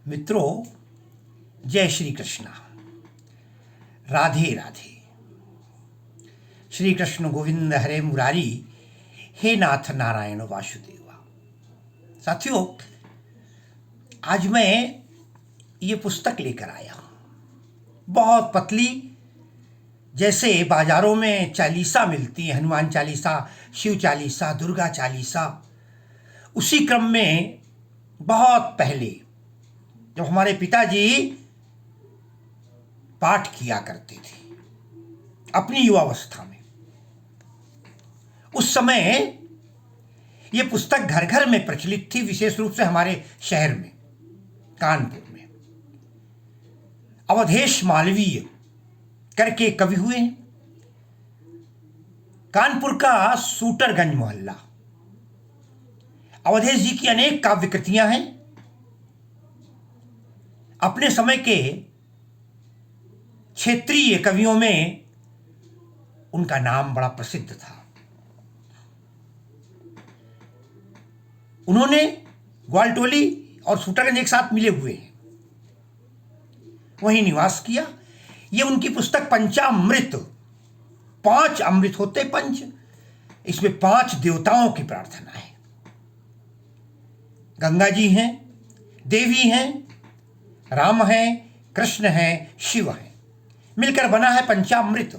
मित्रों, जय श्री कृष्णा। राधे राधे। श्री कृष्ण गोविंद हरे मुरारी, हे नाथ नारायण वासुदेवा। साथियों, आज मैं ये पुस्तक लेकर आया हूँ, बहुत पतली, जैसे बाजारों में चालीसा मिलती है, हनुमान चालीसा, शिव चालीसा, दुर्गा चालीसा। उसी क्रम में बहुत पहले जब हमारे पिताजी पाठ किया करते थे अपनी युवावस्था में, उस समय ये पुस्तक घर घर में प्रचलित थी, विशेष रूप से हमारे शहर में, कानपुर में। अवधेश मालवीय करके कवि हुए हैं। कानपुर का सूटरगंज मोहल्ला। अवधेश जी की अनेक काव्य कृतियां हैं। अपने समय के क्षेत्रीय कवियों में उनका नाम बड़ा प्रसिद्ध था। उन्होंने ग्वालटोली और सूटरगंज एक साथ मिले हुए हैं, वहीं निवास किया। ये उनकी पुस्तक पंचामृत, 5 अमृत होते पंच, इसमें 5 देवताओं की प्रार्थना है। गंगा जी हैं, देवी हैं, राम हैं, कृष्ण हैं, शिव हैं, मिलकर बना है पंचामृत।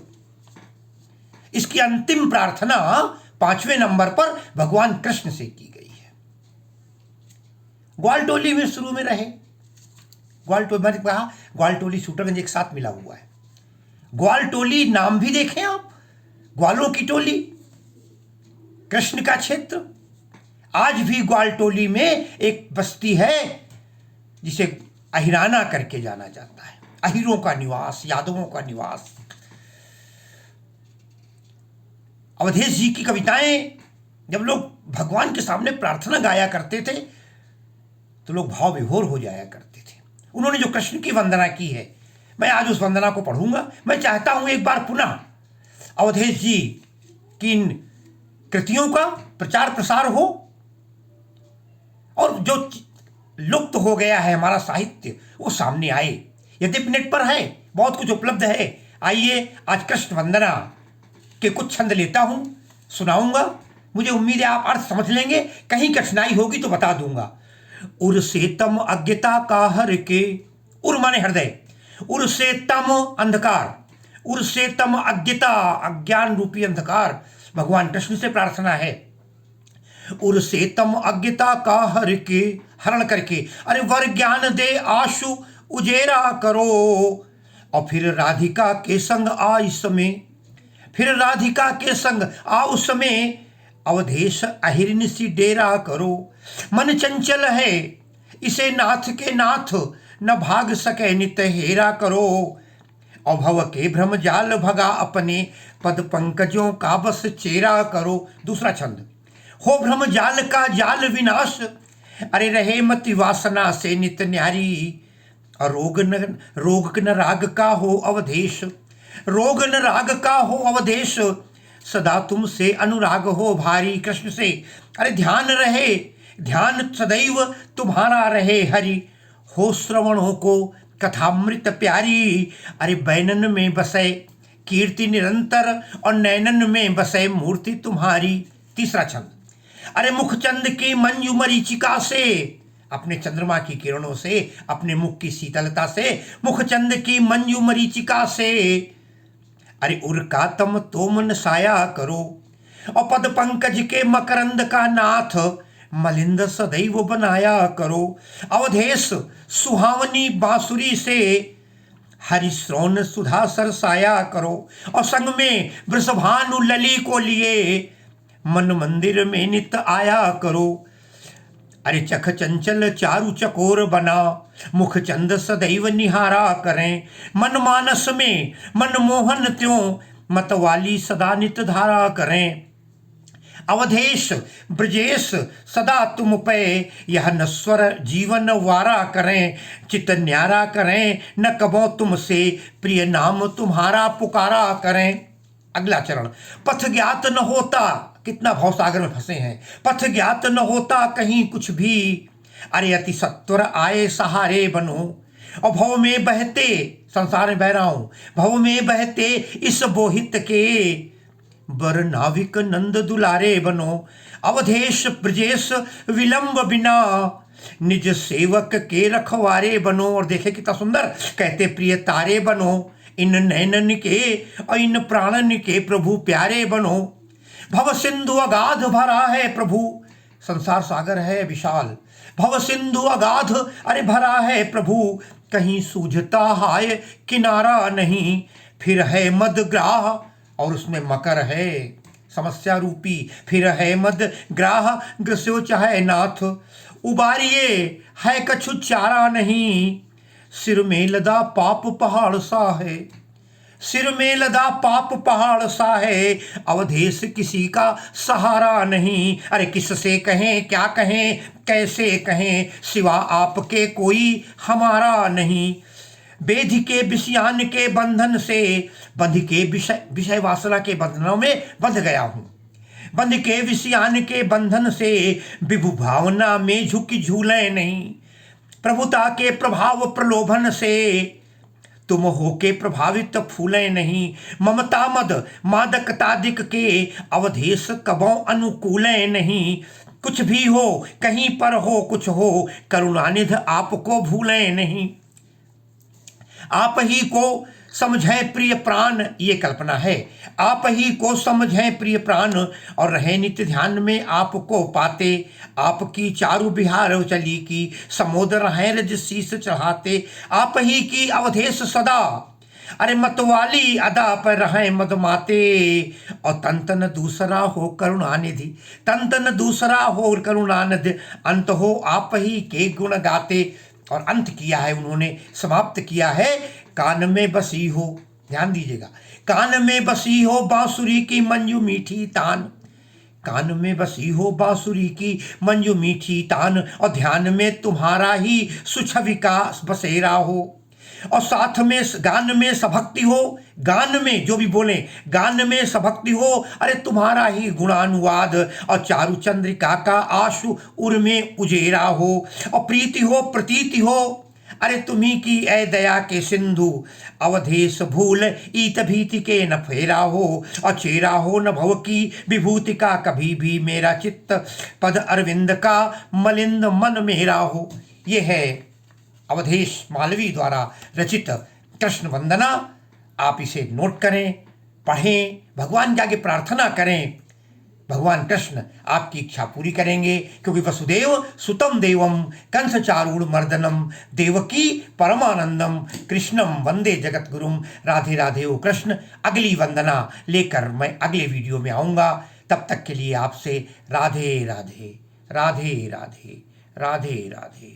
इसकी अंतिम प्रार्थना 5वें नंबर पर भगवान कृष्ण से की गई है। ग्वालटोली में शुरू में रहे। ग्वालटोली, मैंने कहा ग्वालटोली सूटरगंज एक साथ मिला हुआ है। ग्वालटोली नाम भी देखें आप, ग्वालों की टोली, कृष्ण का क्षेत्र। आज भी ग्वालटोली में एक बस्ती है जिसे अहिराना करके जाना जाता है। अहिरों का निवास, यादवों का निवास। अवधेश जी की कविताएं जब लोग भगवान के सामने प्रार्थना गाया करते थे तो लोग भाव विभोर हो जाया करते थे। उन्होंने जो कृष्ण की वंदना की है, मैं आज उस वंदना को पढ़ूंगा। मैं चाहता हूं एक बार पुनः अवधेश जी की इन कृतियों का प्रचार प्रसार हो, और जो लुप्त हो गया है हमारा साहित्य वो सामने आए। यद्यपि नेट पर है, बहुत कुछ उपलब्ध है। आइए आज कृष्ण वंदना के कुछ छंद लेता हूं, सुनाऊंगा। मुझे उम्मीद है आप अर्थ समझ लेंगे। कहीं कठिनाई होगी तो बता दूंगा। उर से तम अज्ञता का हर के, उर माने हृदय, उर से तम अंधकार, उर से तम अज्ञता, अज्ञान रूपी अंधकार। भगवान कृष्ण से प्रार्थना है। उर से तम अज्ञता का हर के, हरण करके, अरे वर ज्ञान दे आशु उजेरा करो। और फिर राधिका के संग आ इस समय, फिर राधिका के संग आ उस समय, अवधेश अहिरन सी डेरा करो। मन चंचल है इसे नाथ के नाथ, न भाग सके नित हेरा करो। और भव के भ्रम जाल भगा अपने, पद पंकजों का बस चेरा करो। दूसरा छंद। हो भ्रम जाल का जाल विनाश, अरे रहे मति वासना से नित न्यारी। और रोग न राग का हो अवधेश, रोग न राग का हो अवधेश, सदा तुमसे अनुराग हो भारी। कृष्ण से अरे ध्यान रहे, ध्यान सदैव तुम्हारा रहे हरि। हो श्रवणों को कथामृत प्यारी, अरे बैनन में बसे कीर्ति निरंतर, और नैनन में बसे मूर्ति तुम्हारी। तीसरा छंद। अरे मुखचंद की मंजू मरीचिका से, अपने चंद्रमा की किरणों से, अपने मुख की शीतलता से, मुखचंद की मंजू मरीचिका से, अरे उर का तम तोमन साया करो। और पद पंकज के मकरंद का नाथ, मलिंद सदैव बनाया करो। अवधेश सुहावनी बांसुरी से, हरिश्रवण सुधा सरसाया करो। और संग में वृषभानु लली को लिए, मन मंदिर में नित आया करो। अरे चख चंचल चारु चकोर बना, मुख चंद सदैव निहारा करें। मन मानस में मनमोहन त्यों, मतवाली सदा नित धारा करें। अवधेश ब्रजेश सदा तुम पे, यह नश्वर जीवन वारा करें। चित न्यारा करें न कबो तुमसे, प्रिय नाम तुम्हारा पुकारा करें। अगला चरण। पथ ज्ञात न होता, कितना भवसागर में फंसे हैं। पथ ज्ञात न होता कहीं कुछ भी, अरे अति सत्वर आए सहारे बनो, और भव में बहते, संसार में बह रहा हूं, भव में बहते इस बोहित के, बर नाविक नंद दुलारे बनो, अवधेश ब्रजेश विलंब बिना, निज सेवक के रखवारे बनो। और देखे कितना सुंदर, कहते प्रिय तारे बनो, इन नैनन के और इन प्राणन के प्रभु प्यारे बनो। भव सिंधु अगाध भरा है प्रभु, संसार सागर है विशाल, भव सिंधु अगाध अरे भरा है प्रभु, कहीं सूझता हाय किनारा नहीं, फिर है मद ग्राह और उसमें मकर है समस्या रूपी, फिर है मद ग्राह ग्रस्यो चाहे नाथ, उबारिये है कछु चारा नहीं, सिर में लदा पाप पहाड़ सा है, सिर में लदा पाप पहाड़ सा है, अवधेश किसी का सहारा नहीं। अरे किससे कहें क्या कहें कैसे कहें, सिवा आपके कोई हमारा नहीं। बेधि के विषयान के बंधन से, बंध के विषय वासना के बंधनों में बंध गया हूं, बंध के विषयान के बंधन से, विभु भावना में झुकी झूले नहीं, प्रभुता के प्रभाव प्रलोभन से, तुम होके प्रभावित फूले नहीं, ममता मद मादकतादिक के, अवधेश कबों अनुकूले नहीं, कुछ भी हो कहीं पर हो कुछ हो, करुणानिध आपको भूले नहीं। आप ही को समझे प्रिय प्राण, ये कल्पना है, आप ही को समझे प्रिय प्राण, और रहे नित्य ध्यान में आपको पाते, आपकी चारु बिहार चली की, समोदर हैं रज शीस चढ़ाते, आप ही की अवधेश सदा, अरे मतवाली अदा पर रहे मदमाते, और तन तन दूसरा हो करुणानिधि, तन तन दूसरा हो करुणानिधि, अंत हो आप ही के गुण गाते। और अंत किया है उन्होंने, समाप्त किया है, कान में बसी हो, ध्यान दीजिएगा, कान में बसी हो बांसुरी की मंजू मीठी तान, कान में बसी हो बांसुरी की मंजू मीठी तान, और ध्यान में तुम्हारा ही सुछवि का बसेरा हो, और साथ में गान में सभक्ति हो, गान में जो भी बोले गान में सभक्ति हो, अरे तुम्हारा ही गुणानुवाद, और चारु चंद्रिका का आशु उर में उजेरा हो, और प्रीति हो प्रतीति हो, अरे तुम्ही की ऐ दया के सिंधु, अवधेश भूल ईत भीति के न फेरा हो, और चेरा हो न भव की विभूति का कभी भी, मेरा चित्त पद अरविंद का मलिंद मन मेरा हो। ये है अवधेश मालवी द्वारा रचित कृष्ण वंदना। आप इसे नोट करें, पढ़ें, भगवान के आगे प्रार्थना करें, भगवान कृष्ण आपकी इच्छा पूरी करेंगे, क्योंकि वसुदेव सुतम देवम कंस चारूढ़ मर्दनम देवकी परमानंदम कृष्णम वंदे जगत गुरुम। राधे राधे ओ कृष्ण। अगली वंदना लेकर मैं अगले वीडियो में आऊँगा, तब तक के लिए आपसे राधे राधे, राधे राधे, राधे राधे।